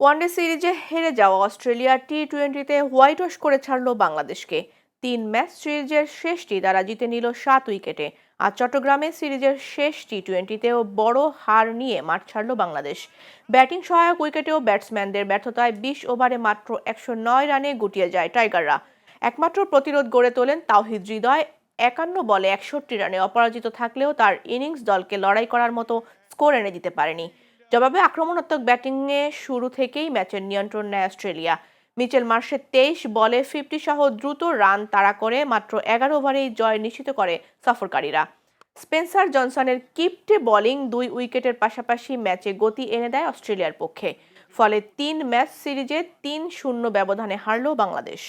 One day সিরিজে হেরে যাওয়া অস্ট্রেলিয়া টি-20তে হোয়াইট ওয়াশ করে ছাড়ল বাংলাদেশকে। 3 ম্যাচ সিরিজের শেষটি তারা জিতে নিল 7 উইকেটে। আর চট্টগ্রামে সিরিজের শেষ টি-20তেও বড় হার নিয়ে মাঠ ছাড়ল বাংলাদেশ। ব্যাটিং সহায়ক উইকেটেও ব্যাটসম্যানদের ব্যর্থতায় 20 ওভারে মাত্র 109 রানে গুটিয়ে যায় টাইগাররা। একমাত্র প্রতিরোধ গড়ে তোলেন তাওহিদ হৃদয়। 51 বলে 61 রানে অপরাজিত থাকলেও তার ইনিংস দলকে লড়াই করার মতো স্কোর এনে দিতে পারেনি। জবাবে আক্রমণাত্মক ব্যাটিংয়ে শুরু থেকেই ম্যাচের নিয়ন্ত্রণ নেয় অস্ট্রেলিয়া। মিচেল মার্শের 23 বলে 50 সহ দ্রুত রান তাড়া করে মাত্র 11 ওভারেই জয় নিশ্চিত করে সফরকারীরা। স্পেন্সার জনসনের কিপ্টে বোলিং 2 উইকেটের পাশাপাশি ম্যাচে গতি এনে দেয় অস্ট্রেলিয়ার পক্ষে। ফলে 3 ম্যাচ সিরিজে 3-0 ব্যবধানে হারল বাংলাদেশ।